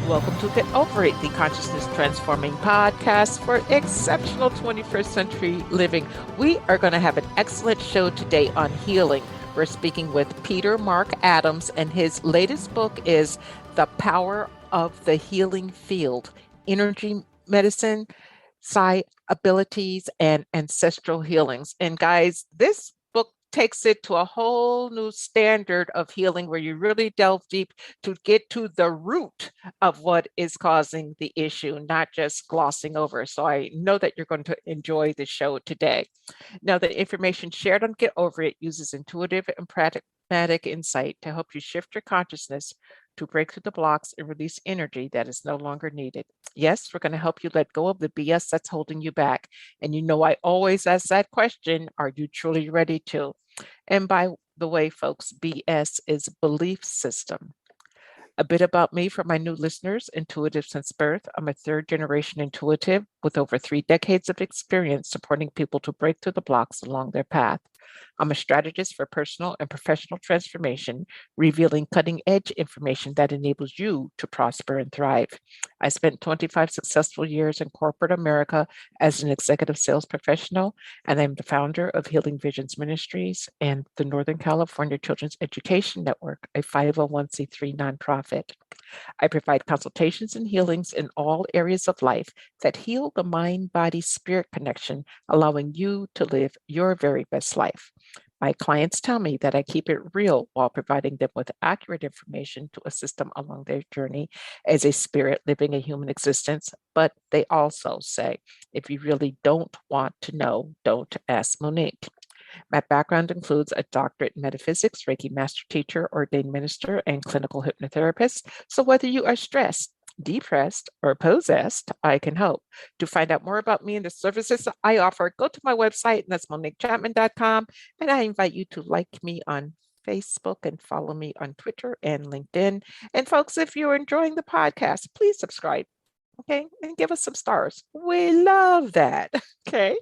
Welcome to Get Over It, the consciousness transforming podcast for exceptional 21st century living. We are going to have an excellent show today on healing. We're speaking with Peter Mark Adams, and his latest book is The Power of the Healing Field, Energy Medicine, Psi Abilities, and Ancestral Healings. And guys, this book takes it to a whole new standard of healing where you really delve deep to get to the root of what is causing the issue, not just glossing over. So I know that you're going to enjoy the show today. Now, the information shared on Get Over It uses intuitive and pragmatic insight to help you shift your consciousness to break through the blocks and release energy that is no longer needed. Yes, we're going to help you let go of the BS that's holding you back. And you know, I always ask that question, are you truly ready to? And by the way, folks, BS is belief system. A bit about me for my new listeners, intuitive since birth. I'm a third generation intuitive with over 3 decades of experience supporting people to break through the blocks along their path. I'm a strategist for personal and professional transformation, revealing cutting edge information that enables you to prosper and thrive. I spent 25 successful years in corporate America as an executive sales professional, and I'm the founder of Healing Visions Ministries and the Northern California Children's Education Network, a 501c3 nonprofit. I provide consultations and healings in all areas of life that heal the mind, body, spirit connection, allowing you to live your very best life. My clients tell me that I keep it real while providing them with accurate information to assist them along their journey as a spirit living a human existence. But they also say, if you really don't want to know, don't ask Monique. My background includes a doctorate in metaphysics, Reiki master teacher, ordained minister, and clinical hypnotherapist. So whether you are stressed, depressed, or possessed, I can help. To find out more about me and the services I offer, go to my website, and that's moniquechapman.com. And I invite you to like me on Facebook and follow me on Twitter and LinkedIn. And folks, if you're enjoying the podcast, please subscribe. Okay, and give us some stars. We love that. Okay.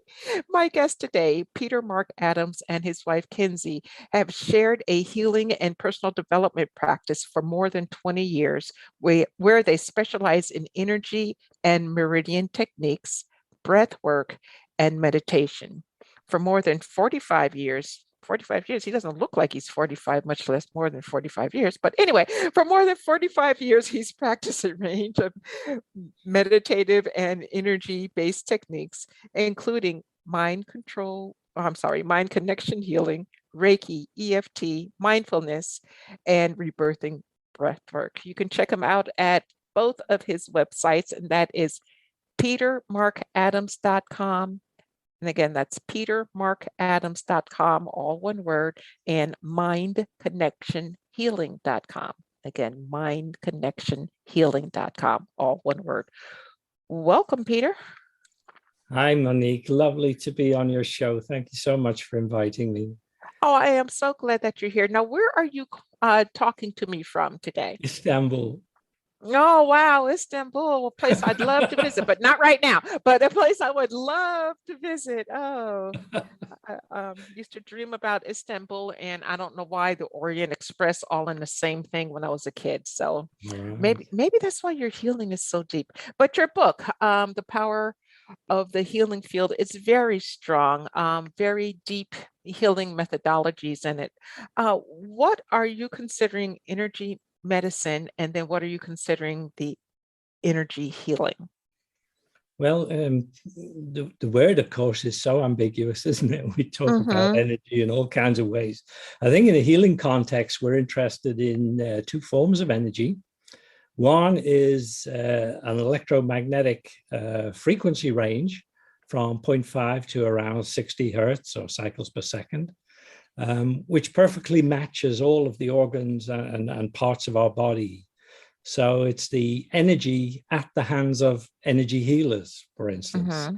My guest today, Peter Mark Adams and his wife, Kinsey, have shared a healing and personal development practice for more than 20 years, where they specialize in energy and meridian techniques, breath work, and meditation. For more than 45 years, he doesn't look like he's 45, much less more than 45 years. But anyway, for more than 45 years, he's practiced a range of meditative and energy-based techniques, including mind connection healing, Reiki, EFT, mindfulness, and rebirthing breathwork. You can check him out at both of his websites, and that is petermarkadams.com. And again, that's petermarkadams.com, all one word, and mindconnectionhealing.com. Again, mindconnectionhealing.com, all one word. Welcome, Peter. Hi, Monique. Lovely to be on your show. Thank you so much for inviting me. Oh, I am so glad that you're here. Now, where are you talking to me from today? Istanbul. Oh, wow. Istanbul, a place I'd love to visit, but not right now, but a place I would love to visit. Oh, I used to dream about Istanbul, and I don't know why the Orient Express all in the same thing when I was a kid. So maybe that's why your healing is so deep. But your book, The Power of the Healing Field, is very strong, very deep healing methodologies in it. What are you considering energy medicine, and then what are you considering the energy healing? Well, the word, of course, is so ambiguous, isn't it? We talk about energy in all kinds of ways. I think in a healing context, we're interested in 2 forms of energy. One is an electromagnetic frequency range from 0.5 to around 60 hertz or cycles per second, which perfectly matches all of the organs and parts of our body. So it's the energy at the hands of energy healers, for instance,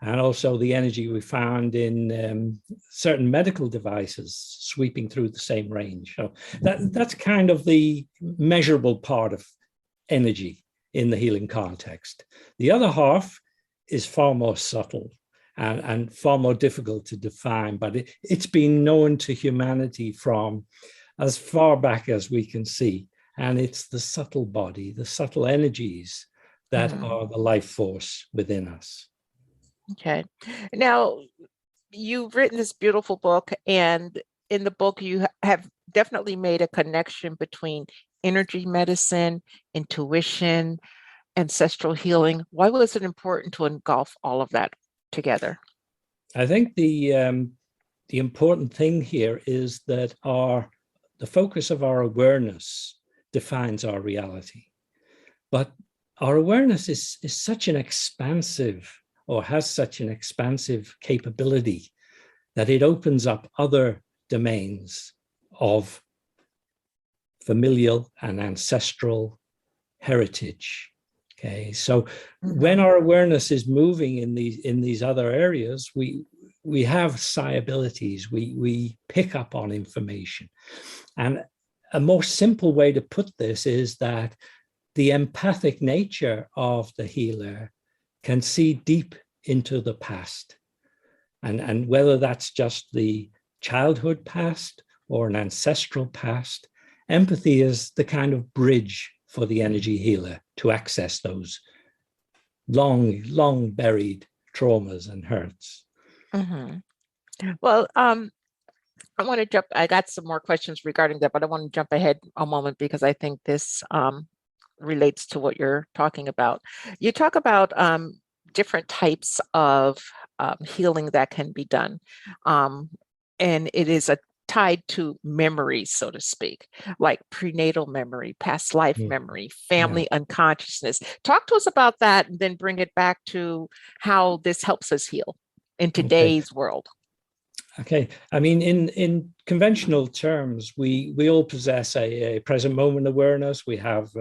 and also the energy we found in certain medical devices sweeping through the same range. So that's kind of the measurable part of energy in the healing context. The other half is far more subtle and far more difficult to define, but it's been known to humanity from as far back as we can see And it's the subtle body, the subtle energies that are the life force within us. Okay. Now, you've written this beautiful book, and in the book, you have definitely made a connection between energy medicine, intuition, ancestral healing. Why was it important to engulf all of that together? I think the important thing here is that the focus of our awareness defines our reality. But our awareness is such an expansive, or has such an expansive capability, that it opens up other domains of familial and ancestral heritage. Okay, so when our awareness is moving in these other areas, we have psi abilities. We pick up on information, and a more simple way to put this is that the empathic nature of the healer can see deep into the past, and whether that's just the childhood past or an ancestral past, empathy is the kind of bridge for the energy healer to access those long buried traumas and hurts. Well, I want to jump. I got some more questions regarding that, but I want to jump ahead a moment because I think this relates to what you're talking about. You talk about different types of healing that can be done, and it is tied to memories, so to speak, like prenatal memory, past life memory, family unconsciousness. Talk to us about that, and then bring it back to how this helps us heal in today's world. Okay, I mean, in conventional terms, we all possess a present moment awareness. We have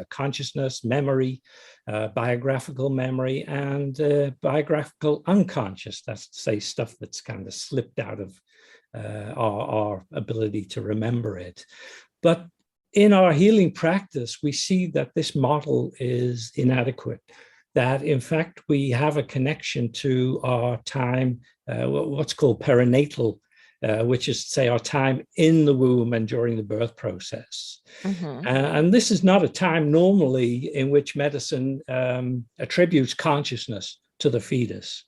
consciousness, memory, biographical memory, and biographical unconscious. That's to say stuff that's kind of slipped out of our ability to remember it. But in our healing practice, we see that this model is inadequate, that in fact we have a connection to our time, what's called perinatal, which is to say our time in the womb and during the birth process. And this is not a time normally in which medicine attributes consciousness to the fetus.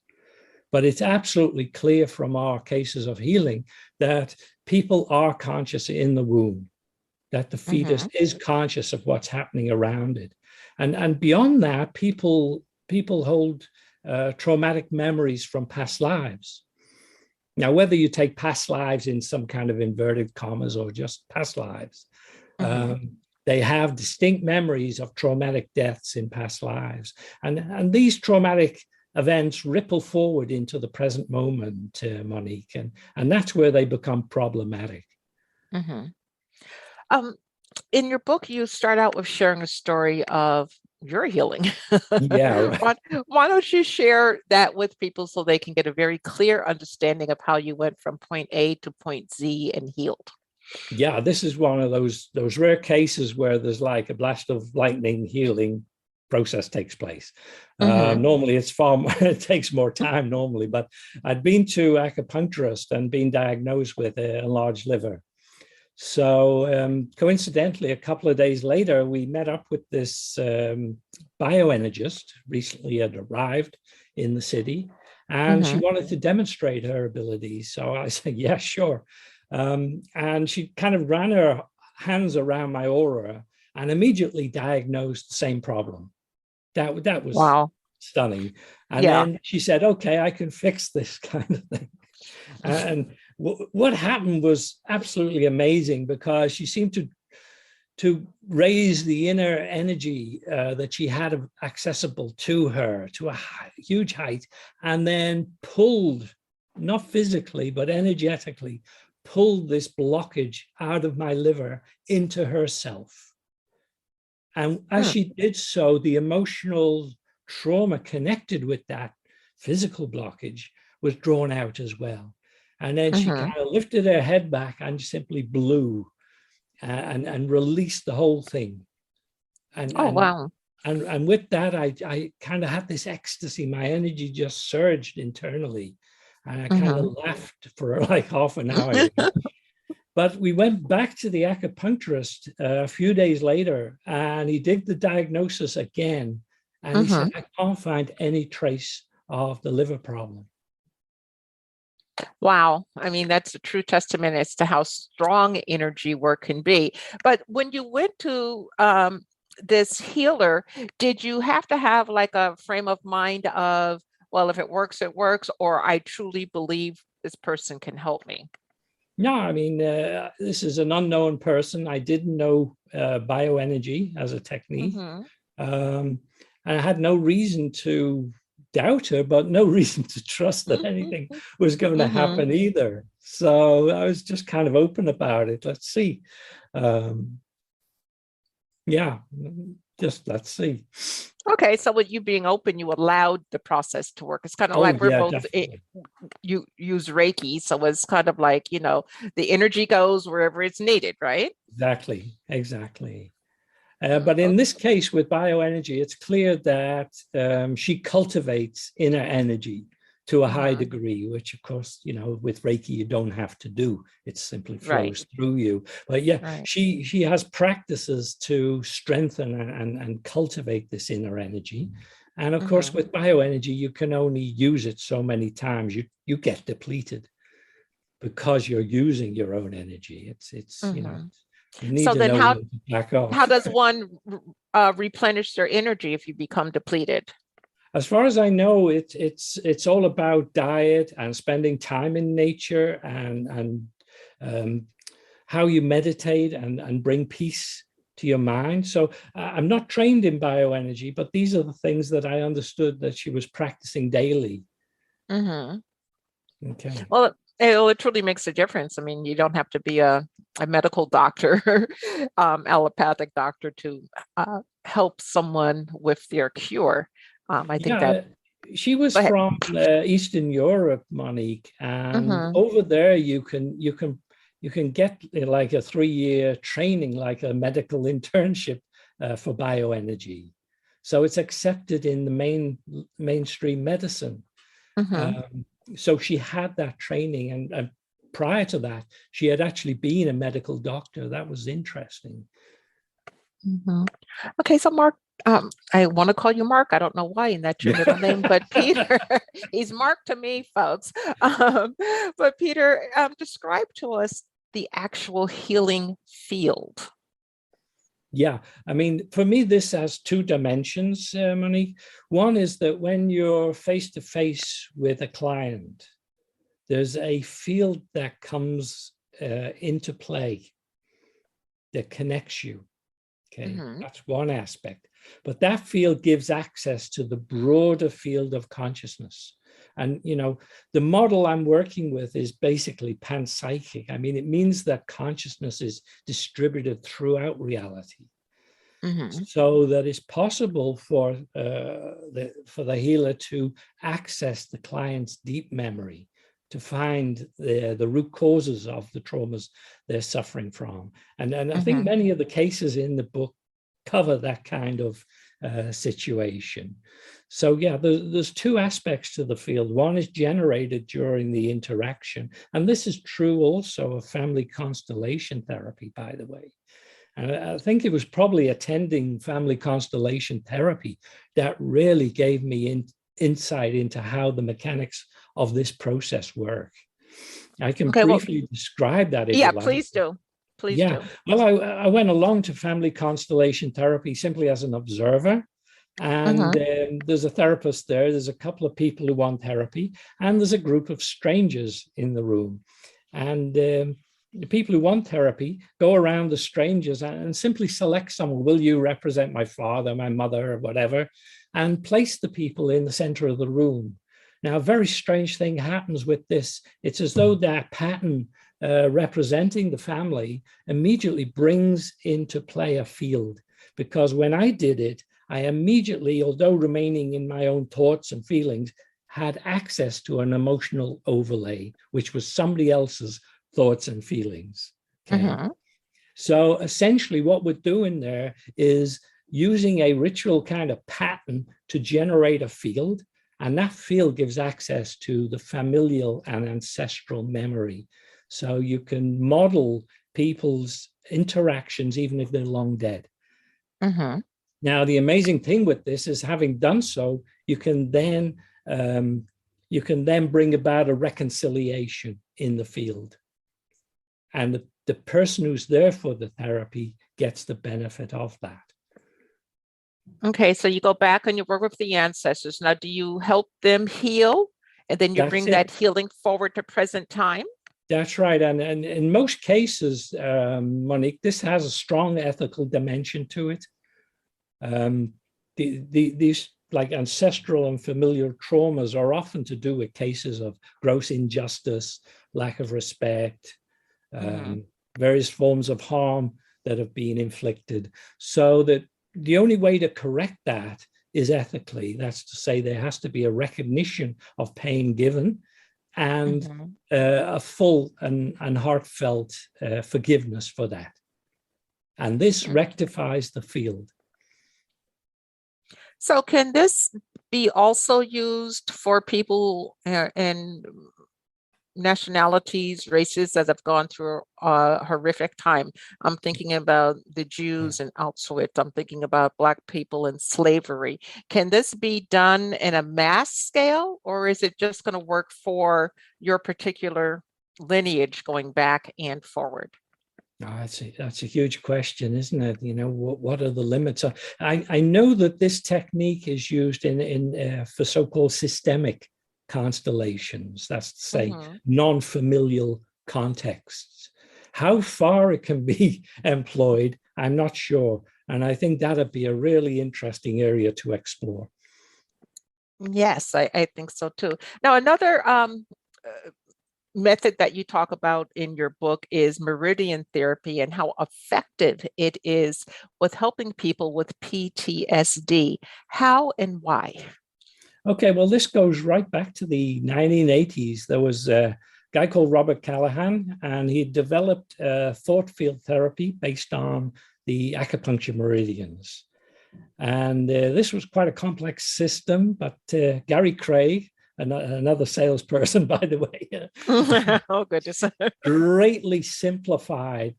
But it's absolutely clear from our cases of healing that people are conscious in the womb, that the fetus is conscious of what's happening around it. And beyond that, people hold traumatic memories from past lives. Now, whether you take past lives in some kind of inverted commas or just past lives, they have distinct memories of traumatic deaths in past lives. And these traumatic events ripple forward into the present moment, Monique, and that's where they become problematic. In your book, you start out with sharing a story of your healing. Yeah, right. Why don't you share that with people so they can get a very clear understanding of how you went from point A to point Z and healed? Yeah, this is one of those rare cases where there's like a blast of lightning healing process takes place. Normally it's far more, it takes more time normally, but I'd been to acupuncturist and been diagnosed with a enlarged liver. So coincidentally, a couple of days later, we met up with this bioenergist, recently had arrived in the city, and she wanted to demonstrate her abilities. So I said, yeah, sure. And she kind of ran her hands around my aura and immediately diagnosed the same problem. That was stunning. And then she said, okay, I can fix this kind of thing. And what happened was absolutely amazing, because she seemed to raise the inner energy that she had accessible to her to a huge height, and then pulled, not physically, but energetically, pulled this blockage out of my liver into herself. And as she did so, the emotional trauma connected with that physical blockage was drawn out as well. And then she kind of lifted her head back and simply blew and released the whole thing. And with that, I kind of had this ecstasy. My energy just surged internally. And I kind of laughed for like half an hour. But we went back to the acupuncturist a few days later, and he did the diagnosis again. And he said, I can't find any trace of the liver problem. Wow. I mean, that's a true testament as to how strong energy work can be. But when you went to this healer, did you have to have like a frame of mind of, well, if it works, it works, or I truly believe this person can help me? No, I mean, this is an unknown person. I didn't know bioenergy as a technique. And I had no reason to doubt her, but no reason to trust that anything was going to happen either. So I was just kind of open about it. Let's see. Yeah, just let's see. Okay, so with you being open, you allowed the process to work. It's kind of like we're both, you use Reiki. So it's kind of like, you know, the energy goes wherever it's needed, right? Exactly, exactly. But in this case with bioenergy, it's clear that she cultivates inner energy to a high degree, which of course, you know, with Reiki, you don't have to do. It simply flows through you. But yeah, she has practices to strengthen and cultivate this inner energy. And of course, with bioenergy, you can only use it so many times. You get depleted because you're using your own energy. It's you know, you need to know when to back off. How does one replenish their energy if you become depleted? As far as I know, it's all about diet and spending time in nature and how you meditate and bring peace to your mind. So I'm not trained in bioenergy, but these are the things that I understood that she was practicing daily. Okay. Well, it truly makes a difference. I mean, you don't have to be a medical doctor, allopathic doctor to help someone with their cure. I think that she was from Eastern Europe, Monique, and over there you can get like a 3-year training, like a medical internship for bioenergy. So it's accepted in the mainstream medicine. So she had that training, and prior to that, she had actually been a medical doctor. That was interesting. Okay, so Mark, I want to call you Mark. I don't know why, and that's your middle name, but Peter, he's Mark to me, folks. But Peter, describe to us the actual healing field. Yeah, I mean, for me, this has 2 dimensions, Monique. One is that when you're face to face with a client, there's a field that comes into play that connects you. Okay, that's one aspect. But that field gives access to the broader field of consciousness. And, you know, the model I'm working with is basically panpsychic. I mean, it means that consciousness is distributed throughout reality. So that it's possible for the healer to access the client's deep memory, to find the root causes of the traumas they're suffering from. And I think many of the cases in the book cover that kind of situation. So yeah, there's 2 aspects to the field. One is generated during the interaction. And this is true also of family constellation therapy, by the way. And I think it was probably attending family constellation therapy that really gave me insight into how the mechanics of this process work. I can briefly describe that if you like. Please do. Please do. Well, I went along to family constellation therapy simply as an observer. And there's a therapist there. There's a couple of people who want therapy. And there's a group of strangers in the room. And the people who want therapy go around the strangers and simply select someone. Will you represent my father, my mother, or whatever? And place the people in the center of the room. Now, a very strange thing happens with this. It's as though that pattern representing the family immediately brings into play a field. Because when I did it, I immediately, although remaining in my own thoughts and feelings, had access to an emotional overlay, which was somebody else's thoughts and feelings. Okay. So essentially what we're doing there is using a ritual kind of pattern to generate a field, and that field gives access to the familial and ancestral memory. So you can model people's interactions even if they're long dead. Mm-hmm. Now, the amazing thing with this is, having done so, you can then bring about a reconciliation in the field. And the person who's there for the therapy gets the benefit of that. Okay, so you go back and you work with the ancestors. Now, do you help them heal? And then you bring that healing forward to present time? That's right. And in most cases, Monique, this has a strong ethical dimension to it. These like ancestral and familiar traumas are often to do with cases of gross injustice, lack of respect, various forms of harm that have been inflicted. So that the only way to correct that is ethically. That's to say, there has to be a recognition of pain given and a full and heartfelt forgiveness for that. And this rectifies the field. So can this be also used for people in nationalities, races that have gone through a horrific time? I'm thinking about the Jews in Auschwitz. I'm thinking about Black people in slavery. Can this be done in a mass scale, or is it just going to work for your particular lineage going back and forward? Oh, that's a huge question, isn't it? You know, what are the limits? I know that this technique is used for so-called systemic constellations. That's to say, non-familial contexts. How far it can be employed, I'm not sure. And I think that'd be a really interesting area to explore. Yes, I think so too. Now, another method that you talk about in your book is meridian therapy and how effective it is with helping people with PTSD. How and why? Okay, well, this goes right back to the 1980s. There was a guy called Robert Callahan, and he developed thought field therapy based on the acupuncture meridians. And this was quite a complex system, but Gary Craig, another salesperson, by the way, oh goodness, greatly simplified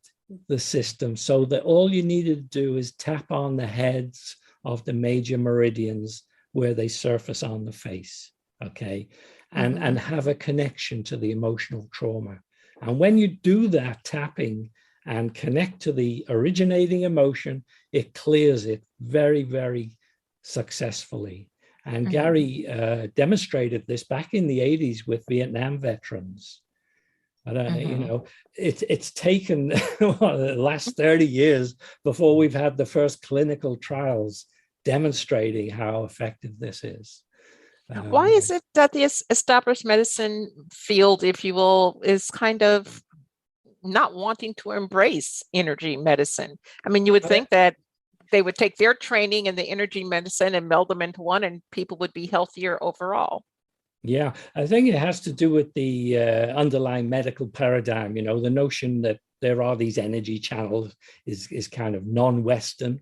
the system so that all you needed to do is tap on the heads of the major meridians where they surface on the face, okay, and have a connection to the emotional trauma. And when you do that tapping and connect to the originating emotion, it clears it very, very successful. And Gary demonstrated this back in the 80s with Vietnam veterans. But, you know, it's taken the last 30 years before we've had the first clinical trials demonstrating how effective this is. Why is it that the established medicine field, if you will, is kind of not wanting to embrace energy medicine? I mean, you would think that they would take their training in the energy medicine and meld them into one, and people would be healthier overall. Yeah, I think it has to do with the underlying medical paradigm. You know, the notion that there are these energy channels is kind of non-Western.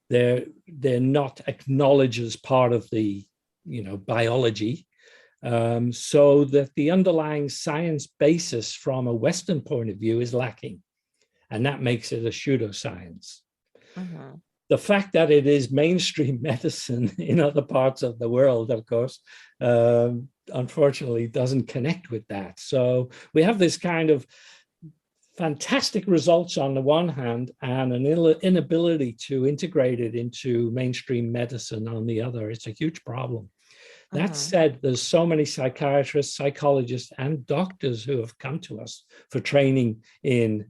They're not acknowledged as part of the, you know, biology. So that the underlying science basis from a Western point of view is lacking. And that makes it a pseudoscience. The fact that it is mainstream medicine in other parts of the world, of course, unfortunately doesn't connect with that. So we have this kind of fantastic results on the one hand and an inability to integrate it into mainstream medicine on the other. It's a huge problem. That said, there's so many psychiatrists, psychologists, and doctors who have come to us for training in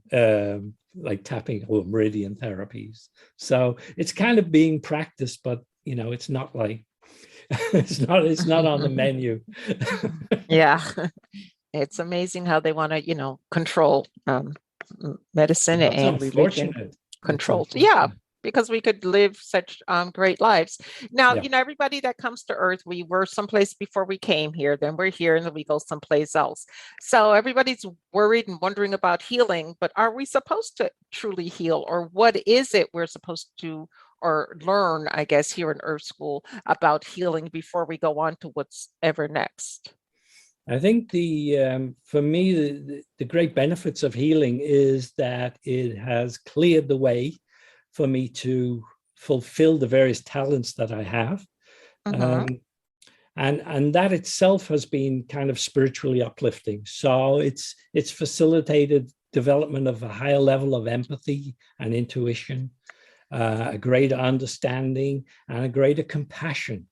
like tapping or meridian therapies. So it's kind of being practiced, but you know, it's not like it's not on the menu. Yeah, it's amazing how they want to, you know, control medicine That's and religion. Control. Yeah, because we could live such great lives. Now, you know, everybody that comes to Earth, we were someplace before we came here, then we're here, and then we go someplace else. So everybody's worried and wondering about healing, but are we supposed to truly heal, or what is it we're supposed to or learn, I guess, here in Earth School about healing before we go on to what's ever next? I think for me, the great benefits of healing is that it has cleared the way for me to fulfill the various talents that I have. And that itself has been kind of spiritually uplifting. So it's facilitated development of a higher level of empathy and intuition, a greater understanding, and a greater compassion.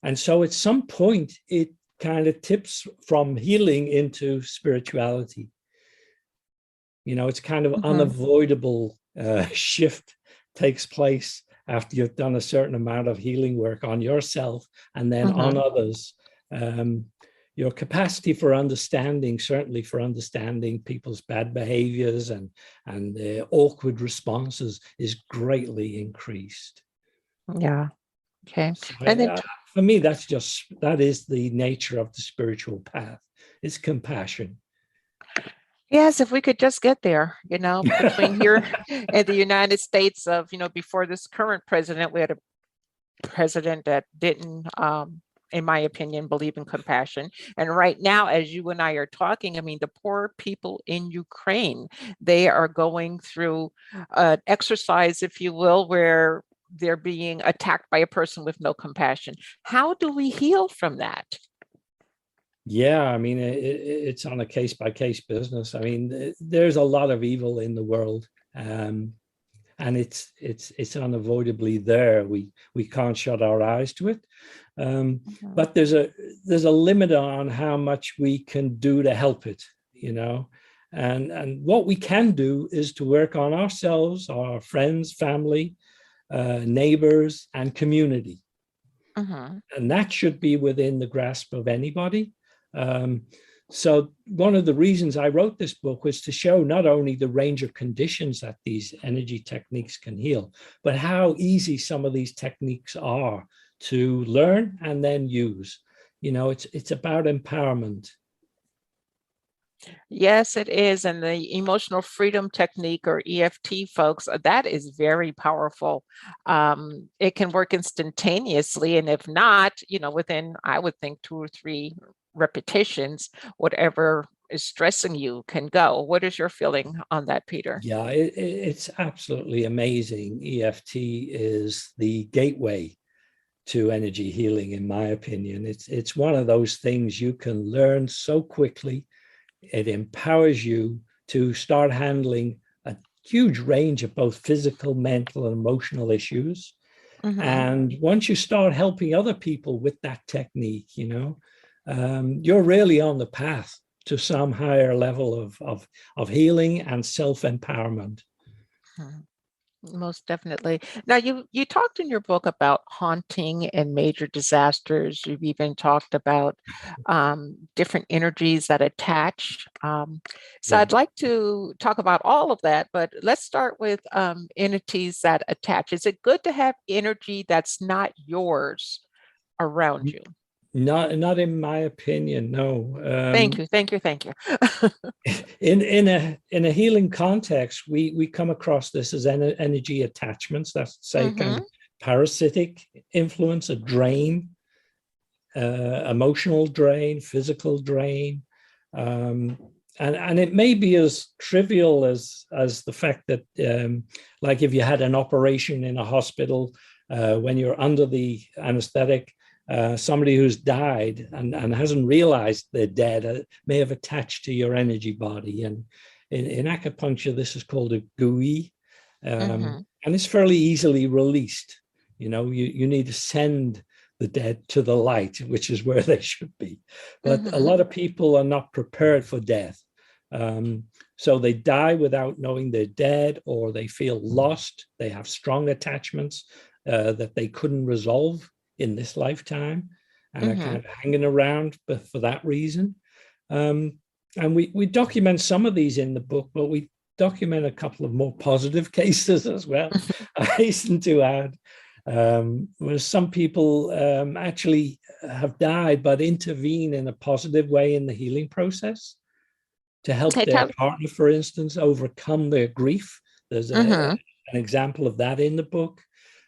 And so at some point, it kind of tips from healing into spirituality. You know, it's kind of unavoidable shift takes place after you've done a certain amount of healing work on yourself and then on others. Your capacity for understanding, certainly for understanding people's bad behaviors and awkward responses, is greatly increased. Yeah. Okay. So And then for me, that is the nature of the spiritual path. It's compassion. yes, if we could just get there, you know, between here and the United States of, you know, before this current president, we had a president that didn't, in my opinion, believe in compassion. And right now, as you and I are talking, I mean, the poor people in Ukraine, they are going through an exercise, if you will, where they're being attacked by a person with no compassion. How do we heal from that? Yeah, I mean, it's on a case-by-case business. I mean, there's a lot of evil in the world, and it's unavoidably there. We can't shut our eyes to it, but there's a limit on how much we can do to help it, you know. And what we can do is to work on ourselves, our friends, family, neighbors, and community. And that should be within the grasp of anybody. So one of the reasons I wrote this book was to show not only the range of conditions that these energy techniques can heal, but how easy some of these techniques are to learn and then use. You know, it's about empowerment. Yes, it is. And the emotional freedom technique, or EFT, folks, that is very powerful. It can work instantaneously. And if not, you know, within, I would think, 2 or 3 repetitions, whatever is stressing you can go. What is your feeling on that, Peter? Yeah, it's absolutely amazing. EFT is the gateway to energy healing, in my opinion. It's one of those things you can learn so quickly. It empowers you to start handling a huge range of both physical, mental, and emotional issues. And once you start helping other people with that technique, you know, you're really on the path to some higher level of healing and self-empowerment. Most definitely. Now, you talked in your book about haunting and major disasters. You've even talked about different energies that attach. So I'd like to talk about all of that, but let's start with entities that attach. Is it good to have energy that's not yours around you? Not in my opinion, no. Thank you. In a healing context, we come across this as energy attachments. That's, say, kind of parasitic influence, a drain, emotional drain, physical drain, and it may be as trivial as the fact that, like, if you had an operation in a hospital, when you're under the anesthetic, somebody who's died and hasn't realized they're dead may have attached to your energy body. And in acupuncture, this is called a GUI, and it's fairly easily released. You know, you need to send the dead to the light, which is where they should be. But a lot of people are not prepared for death. So they die without knowing they're dead, or they feel lost. They have strong attachments that they couldn't resolve in this lifetime, and are kind of hanging around for that reason. And we document some of these in the book, but we document a couple of more positive cases as well. I hasten to add, where some people actually have died, but intervene in a positive way in the healing process to help their partner, for instance, overcome their grief. There's an example of that in the book.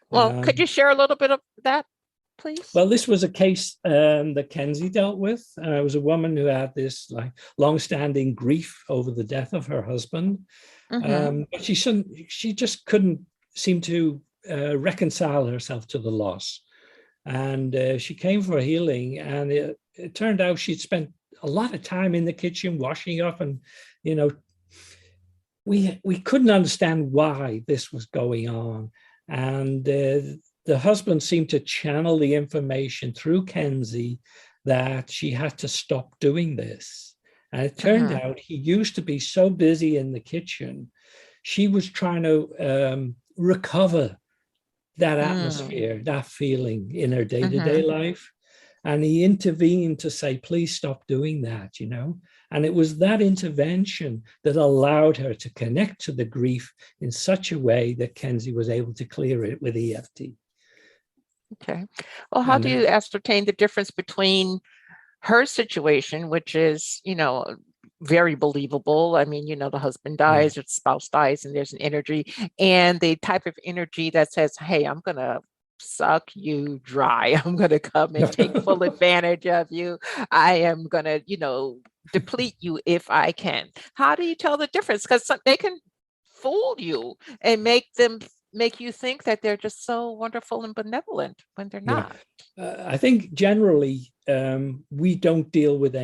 Well, could you share a little bit of that? please? Well, this was a case that Kenzie dealt with. It was a woman who had this like long-standing grief over the death of her husband, but she just couldn't seem to reconcile herself to the loss. And she came for healing, and it turned out she'd spent a lot of time in the kitchen washing up, and we couldn't understand why this was going on. And the husband seemed to channel the information through Kenzie that she had to stop doing this. And it turned out he used to be so busy in the kitchen, she was trying to recover that atmosphere, that feeling in her day-to-day life. And he intervened to say, please stop doing that, And it was that intervention that allowed her to connect to the grief in such a way that Kenzie was able to clear it with EFT. Okay. Well, how do you ascertain the difference between her situation, which is, very believable? I mean, the husband dies or the spouse dies and there's an energy, and the type of energy that says, hey, I'm going to suck you dry. I'm going to come and take full advantage of you. I am going to, deplete you if I can. How do you tell the difference? Because they can fool you and make you think that they're just so wonderful and benevolent when they're not. I think generally we don't deal with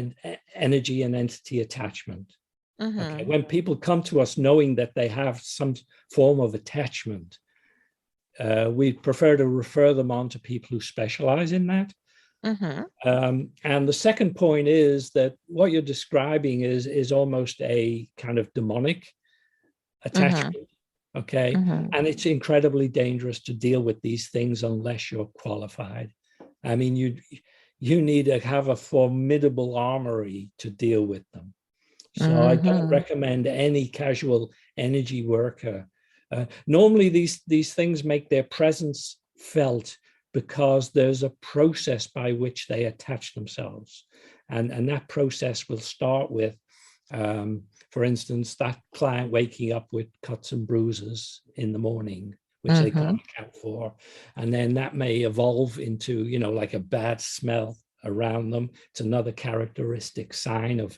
energy and entity attachment. Okay? When people come to us knowing that they have some form of attachment, we prefer to refer them on to people who specialize in that. And the second point is that what you're describing is almost a kind of demonic attachment. Okay. And it's incredibly dangerous to deal with these things unless you're qualified. I mean, you need to have a formidable armory to deal with them. So I don't recommend any casual energy worker. Normally these things make their presence felt because there's a process by which they attach themselves. And that process will start with, for instance, that client waking up with cuts and bruises in the morning, which they can't account for. And then that may evolve into, like a bad smell around them. It's another characteristic sign of,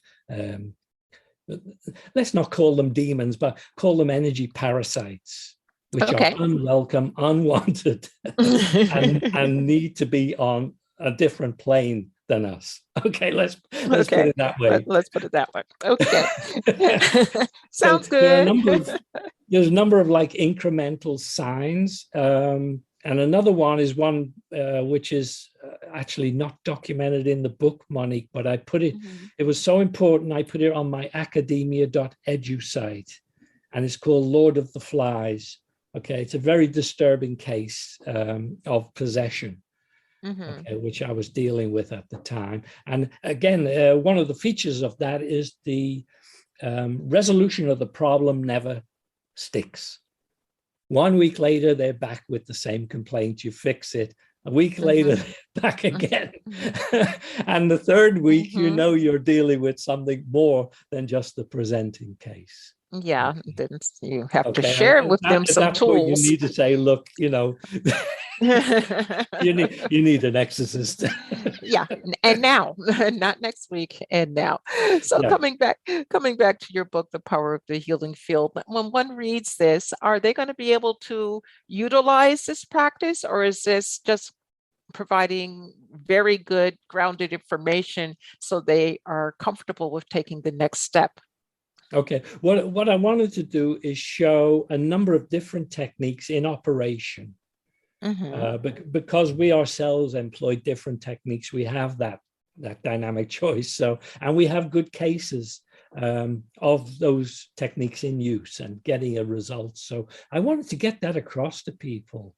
let's not call them demons, but call them energy parasites, which are unwelcome, unwanted, and need to be on a different plane than us. Okay, let's put it that way. Let's put it that way. Okay. Sounds good. There's a number of like incremental signs. And another one is one which is actually not documented in the book, Monique, but I put it, it was so important, I put it on my academia.edu site, and it's called Lord of the Flies. Okay, it's a very disturbing case of possession. Okay, which I was dealing with at the time. And again, one of the features of that is the resolution of the problem never sticks. 1 week later, they're back with the same complaint. You fix it. A week later, back again. And the third week, you're dealing with something more than just the presenting case. Yeah, then you have to share with them some tools. You need to say, look, you need an exorcist. Yeah, and now, not next week, and now. So coming back to your book, The Power of the Healing Field, when one reads this, are they going to be able to utilize this practice, or is this just providing very good grounded information so they are comfortable with taking the next step? Okay, what I wanted to do is show a number of different techniques in operation. Because we ourselves employ different techniques, we have that dynamic choice. So, and we have good cases of those techniques in use and getting a result. So I wanted to get that across to people.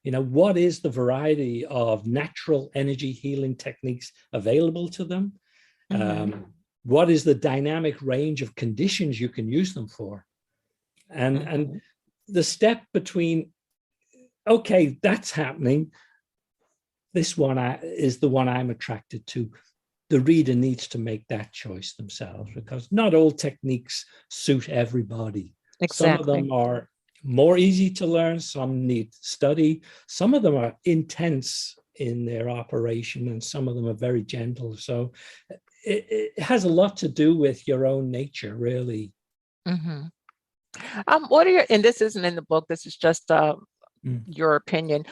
What is the variety of natural energy healing techniques available to them? What is the dynamic range of conditions you can use them for? And the step between, okay, that's happening, this one is the one I'm attracted to. The reader needs to make that choice themselves, because not all techniques suit everybody. Some of them are more easy to learn, some need study, some of them are intense in their operation, and some of them are very gentle. So it has a lot to do with your own nature, really. Mm-hmm. What are your, and this isn't in the book, this is just your opinion.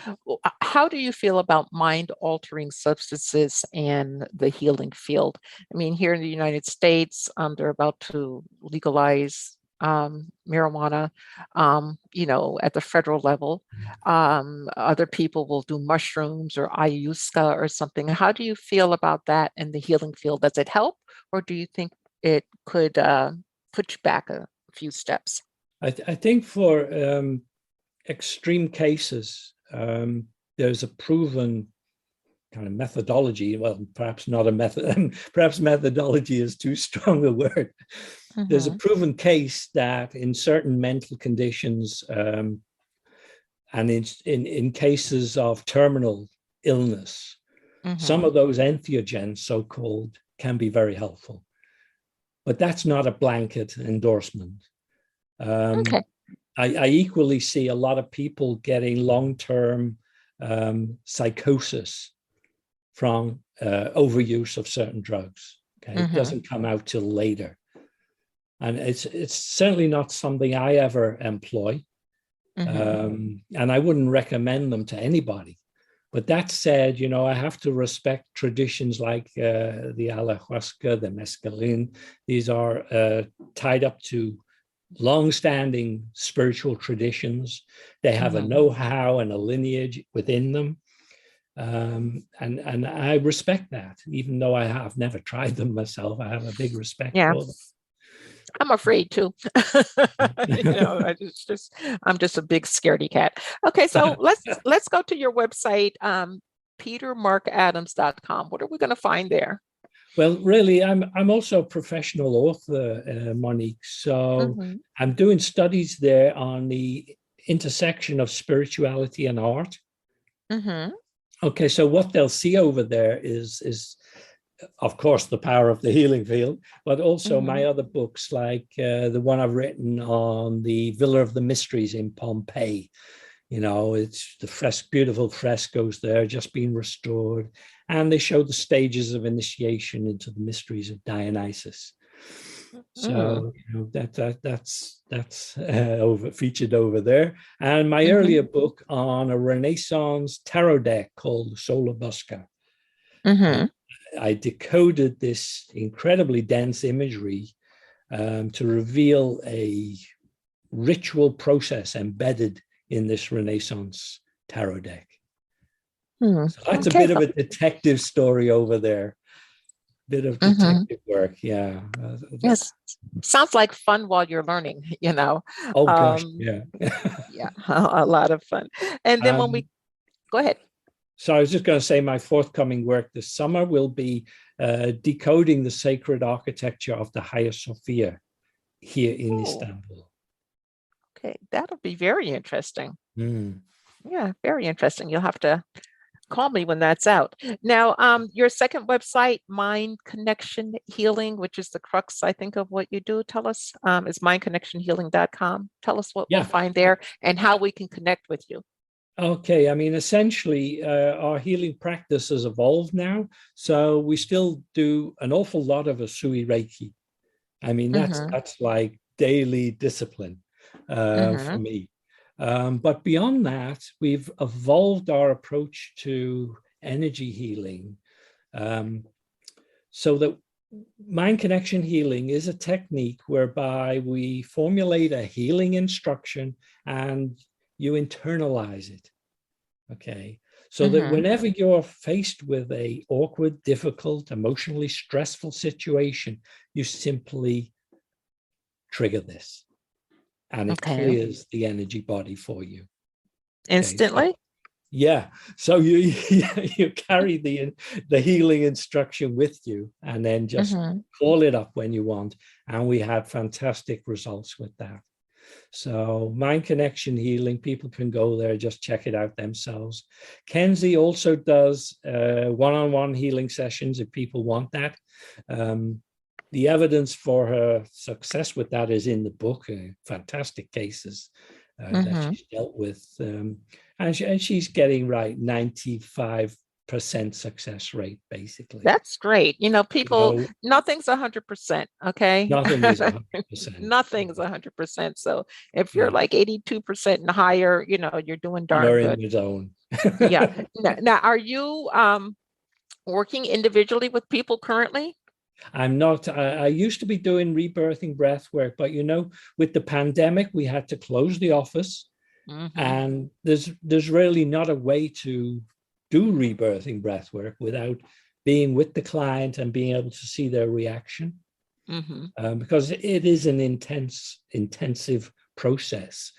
How do you feel about mind-altering substances and the healing field? I mean, here in the United States, they're about to legalize marijuana, at the federal level. Other people will do mushrooms or ayahuasca or something. How do you feel about that in the healing field? Does it help, or do you think it could put you back a few steps? I think for extreme cases, there's a proven kind of methodology. Well, perhaps not a method, perhaps methodology is too strong a word. Mm-hmm. There's a proven case that in certain mental conditions, and in cases of terminal illness, mm-hmm. some of those entheogens, so-called, can be very helpful. But that's not a blanket endorsement. Okay. I equally see a lot of people getting long-term psychosis from overuse of certain drugs. Okay, mm-hmm. It doesn't come out till later, and it's certainly not something I ever employ, mm-hmm. And I wouldn't recommend them to anybody. But that said, I have to respect traditions like the ayahuasca, the mescaline. These are tied up to long-standing spiritual traditions. They have mm-hmm. a know-how and a lineage within them. And I respect that, even though I have never tried them myself. I have a big respect for them. I'm afraid to. I'm just a big scaredy cat. Okay, so let's go to your website, petermarkadams.com. What are we going to find there? Well, really, I'm also a professional author, Monique. So mm-hmm. I'm doing studies there on the intersection of spirituality and art. Mm-hmm. Okay, so what they'll see over there is of course, the power of the healing field, but also mm-hmm. my other books, like the one I've written on the Villa of the Mysteries in Pompeii. It's the beautiful frescoes there, just being restored. And they show the stages of initiation into the mysteries of Dionysus. So that's featured over there. And my mm-hmm. earlier book on a Renaissance tarot deck called Solabusca. Mm-hmm. I decoded this incredibly dense imagery to reveal a ritual process embedded in this Renaissance tarot deck. So that's a bit of a detective story over there. Bit of detective mm-hmm. work, yeah. Yes, sounds like fun while you're learning, Oh gosh, yeah. Yeah, a lot of fun. And then when we, go ahead. So I was just going to say my forthcoming work this summer will be decoding the sacred architecture of the Hagia Sophia here in Istanbul. Okay, that'll be very interesting. Yeah, very interesting. You'll have to call me when that's out. Now, your second website, Mind Connection Healing, which is the crux, I think, of what you do. Tell us, is mindconnectionhealing.com. Tell us what we'll find there and how we can connect with you. Okay, I mean, essentially, our healing practice has evolved now. So we still do an awful lot of Usui Reiki. I mean, that's like daily discipline for me. But beyond that, we've evolved our approach to energy healing so that mind connection healing is a technique whereby we formulate a healing instruction and you internalize it, okay? So that whenever you're faced with a awkward, difficult, emotionally stressful situation, you simply trigger this. And it clears the energy body for you. Instantly? So you carry the healing instruction with you and then just call it up when you want. And we had fantastic results with that. So Mind Connection Healing, people can go there, just check it out themselves. Kenzie also does one-on-one healing sessions if people want that. The evidence for her success with that is in the book, fantastic cases that she's dealt with. And she's getting 95 success rate, basically. That's great. People, nothing's 100%. Okay. Nothing is 100%. Nothing's 100%. So if you're like 82% and higher, you're doing darn you're good. in the zone. Yeah. Now, are you working individually with people currently? I'm not. I used to be doing rebirthing breath work, but with the pandemic, we had to close the office, and there's really not a way to do rebirthing breath work without being with the client and being able to see their reaction, because it is an intensive process.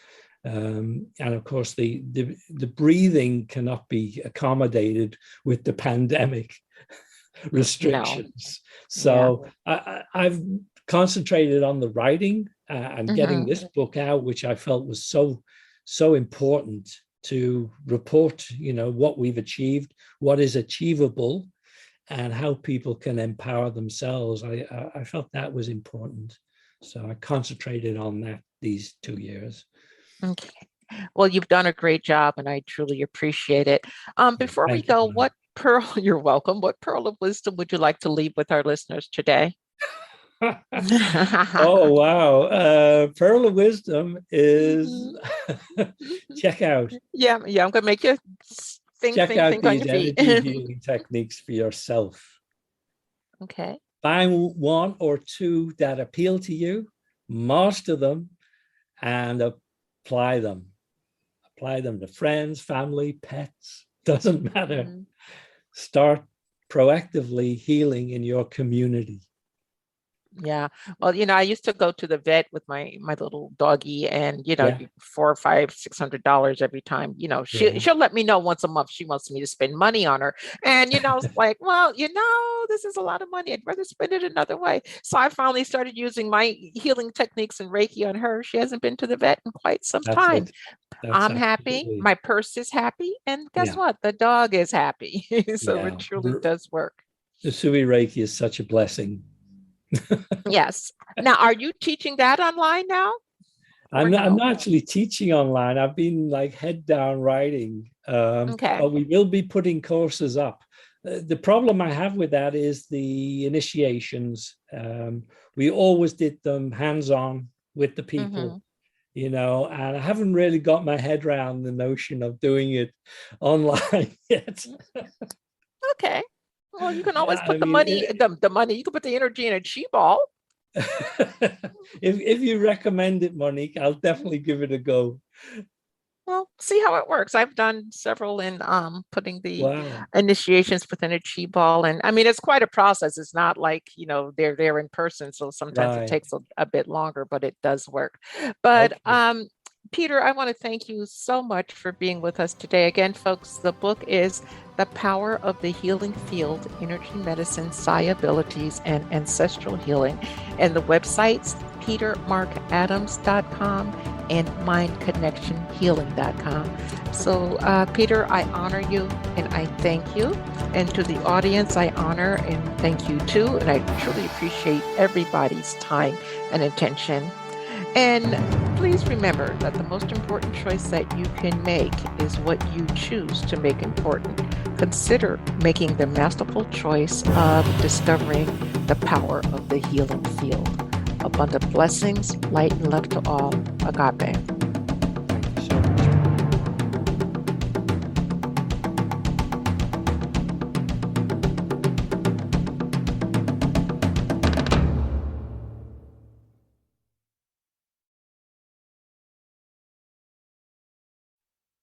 And of course, the breathing cannot be accommodated with the pandemic restrictions. No. So I've concentrated on the writing and getting this book out, which I felt was so important to report, what we've achieved, what is achievable, and how people can empower themselves. I felt that was important. So I concentrated on that these 2 years. Okay. Well, you've done a great job, and I truly appreciate it. Before we go, you're welcome. What pearl of wisdom would you like to leave with our listeners today? Oh, wow. Pearl of wisdom is check out. Yeah, I'm going to make you think these on your feet. energy healing techniques for yourself. Okay. Find one or two that appeal to you, master them, and apply them. Apply them to friends, family, pets, doesn't matter. Start proactively healing in your community. Yeah. Well, I used to go to the vet with my little doggy, and $400 or $600 every time. She'll let me know once a month she wants me to spend money on her, and it's like, well, this is a lot of money. I'd rather spend it another way. So I finally started using my healing techniques and Reiki on her. She hasn't been to the vet in quite some time. I'm happy. My purse is happy, and guess what? The dog is happy. So it truly does work. The Sui Reiki is such a blessing. Yes. Now, are you teaching that online now? I'm not actually teaching online. I've been like head down writing. But we will be putting courses up. The problem I have with that is the initiations. We always did them hands-on with the people, and I haven't really got my head around the notion of doing it online yet. Okay. Well, you can always put the money, you can put the energy in a chi ball. If you recommend it, Monique, I'll definitely give it a go. Well, see how it works. I've done several in putting the initiations within a chi ball. And I mean, it's quite a process. It's not like, they're there in person. So sometimes it takes a bit longer, but it does work. But Peter, I want to thank you so much for being with us today. Again, folks, the book is The Power of the Healing Field, Energy Medicine, Psi Abilities, and Ancestral Healing. And the websites, petermarkadams.com and mindconnectionhealing.com. So, Peter, I honor you and I thank you. And to the audience, I honor and thank you too. And I truly appreciate everybody's time and attention. And please remember that the most important choice that you can make is what you choose to make important. Consider making the masterful choice of discovering the power of the healing field. Abundant blessings, light and love to all. Agape.